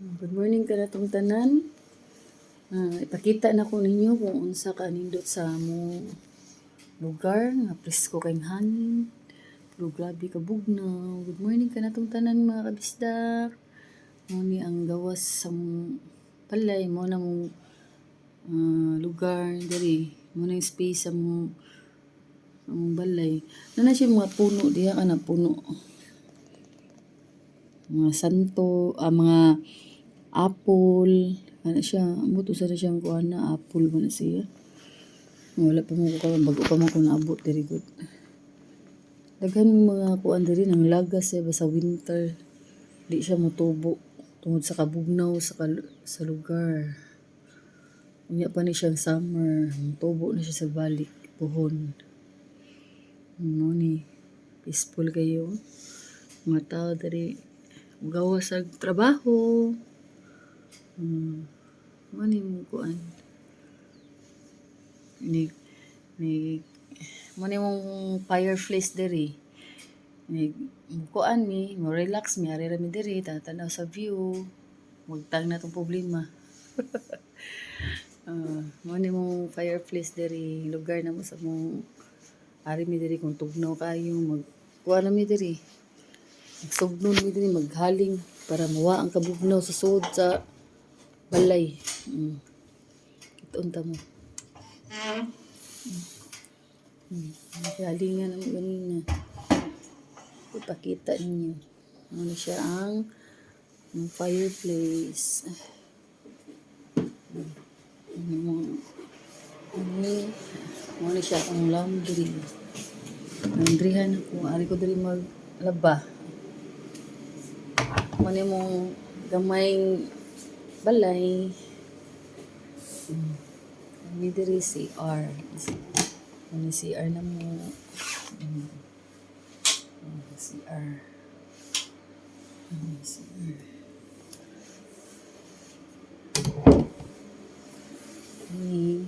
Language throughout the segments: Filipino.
Good morning ka natong tanan. Ipakita na ko ninyo kung unsa ka nindot sa among lugar nga presko kayong hangin. Pero grabe ka bugnaw. Good morning ka natong tanan mga kabisdak. Mo ni ang gawas sa palay mo na mong lugar diri. Mo na yung space sa mong balay. Na siya mga puno diha ka na puno. Mga santo, mga apple, ano siya, buto sa siyang kuha na apple ba na siya. Wala pa mo ko bago pa mo ko naabot diri good. Daghan mga kuan diri nang lagas sa winter. Di siya motubo tungod sa kabugnaw sa lugar. Unya pa ni siyang summer, motubo na siya sa balik puhon. Ano ni peaceful kayo. Mga tao diri gawas sa trabaho. Ano yung kuan? Mo mong fireplace diri. Kuan mo relax mi ari ra mi diri tatanaw sa view. Magtang na tong problema. Mo mong fireplace diri lugar na mo sa mong ari mi diri kung tugnaw kayo kuan na mi diri. Magsugnon mi diri maghaling para mawa ang kabugnaw sa sud sa balay. Ito mo. Halingan naman ganina. Ipakita ninyo. Ano siya ang fireplace. Ano siya ang laundry. Laundryhan ako. Ari ko diri maglaba. Ano mong gamayng balay. Ano diri CR. Ano CR na mo. CR. CR. Ini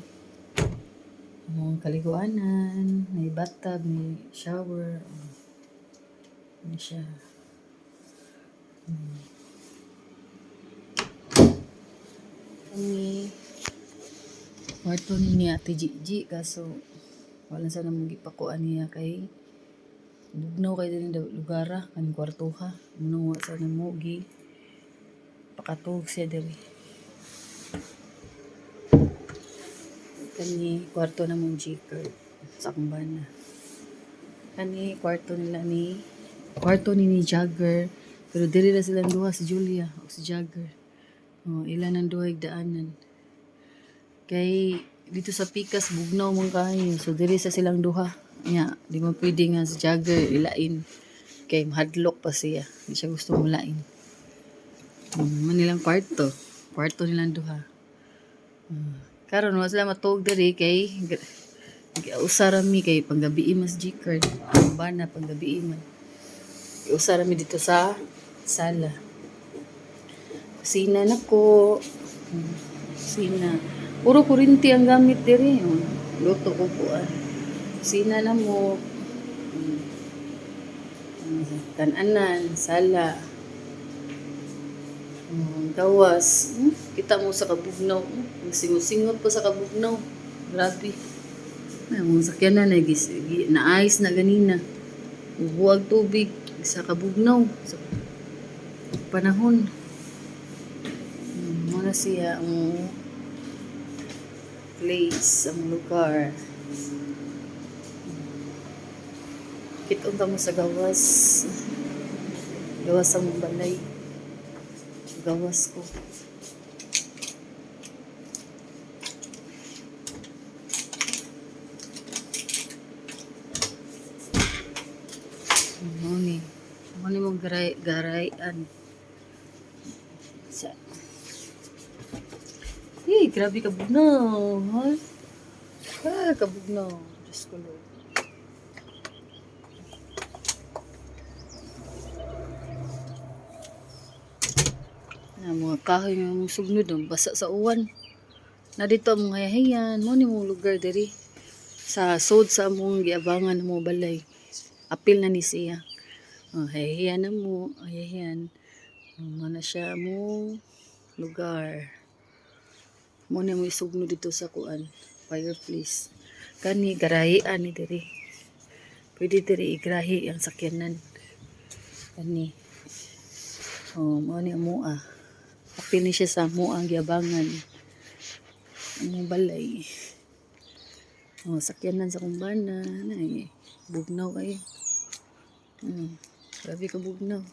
ang kaliguanan, may bathtub, may shower. Ano siya. Kami kwarto ni Ate Gigi kaso wala sana mong gipakuan niya kay bugnaw kay din lugar kan kwartuha munong wa sana mo gi pakatug siya diri kani kwarto na mong Jiker sa kumbana kani kwarto ni Jagger pero diri na silang duha si Julia o si Jagger ilan ang duha daanan kay dito sa Pikas bugnaw man kayo so diri sa silang duha nya di man pwede nga si Jagger ilain kay mahadlok pa siya di siya gusto mulain man nilang kwarto nilang duha karon wa sila matug diri kay usara mi kay panggabi mas Jiker ang bana panggabi man usara mi dito sa sala kusina nako kusina puro kurinti ang gamit diri. Luto ko kuan. Kusina na mo. Tananan, sala. Gawas. Kita mo sa kabugnaw. Singot-singot pa sa kabugnaw. Grabe. Mga sakyanan na-ice na ganina. Buwag tubig sa kabugnaw. Sa panahon. Muna siya ang place, ang lugar. Kitunta mo sa gawas. Gawas sa mong balay. Gawas ko. Ano mong garayan. Grabe kabugnaw. Kabugnaw. Diyos ko Lord. Mga kahoy nga mong sugnod. Basa sa uwan. Na dito ang mga hayayan. Mo ni mong lugar diri. Sa sod sa mong giabangan mo balay. Apil na ni siya. Hayayan na mo. Hayayan. Mana siya mo. lugar. Mo na mo isugno dito sa kuan, fireplace. Kani garahian ni diri. Pwede diri igrahi ang sakyanan. Kani. Oh, mo ni mo apil ni siya sa mo ang giabangan. Ang balay. Oh, sakyanan sa kumbana. Nay, bugnaw kayo. Grabe ka bugnaw.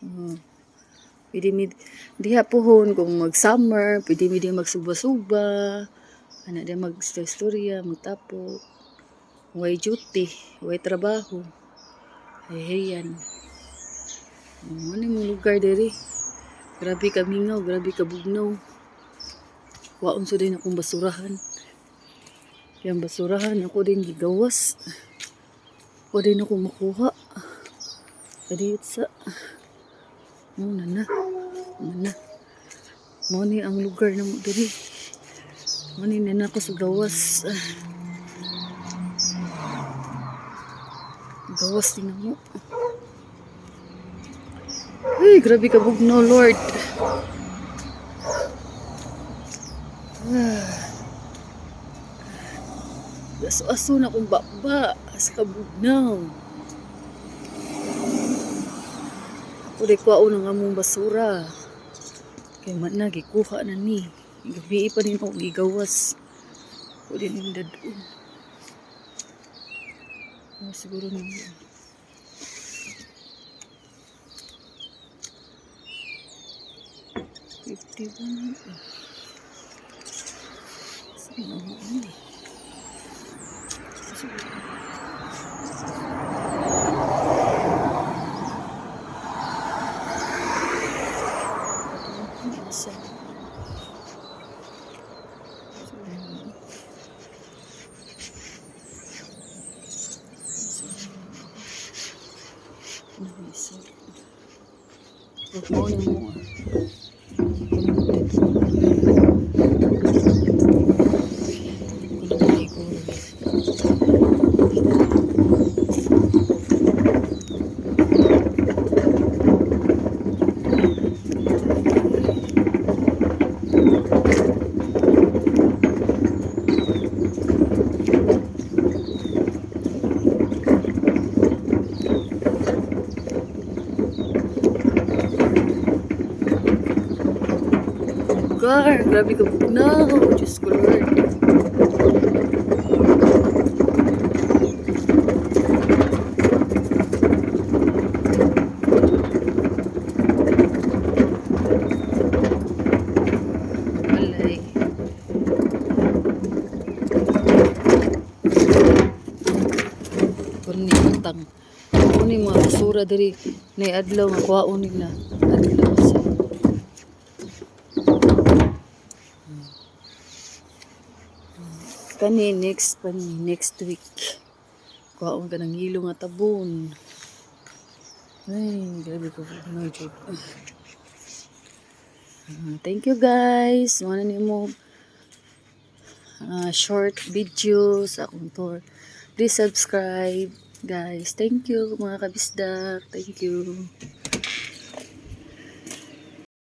Oh. Pwede mi diha pohon kung mag-summer, pwede mi di magsuba-suba. Ana di mag-istorya, magtapo. Way duty, way trabaho. Hayan. Ano yung lugar diri? Grabe ka mingaw, grabe ka bugnaw. Waon sa din akong basurahan. Yung basurahan ako din gigawas. Ako din ako makuha. Kadiyot sa na. Mo ni ang lugar na mo diri. Mo ni na ako sa gawas. Gawas din mo. Ay, grabe ka bugnaw, Lord. Aso na akong baba. As ka bugnaw. Ako di ko na nga mong basura. Kaya man na, gikuha na ni. Gabi pa din ako gigawas. Ako din yung dadun. Siguro naman. $51. Saan na mo ini? Mo ni mo. Lugar, grabe ka bugnaw. Diyos ko, Lord. Walay. Kuni utang. Kuni mga basura diri nay adlaw nga kuhaon nila. Adlaw sa kani next week. Kuhaon ka ng hilo nga tabon. Ay, grabe ko no joke. Thank you guys. Wala ni mo short video sa akong tour. Please subscribe guys. Thank you mga kabisdak. Thank you.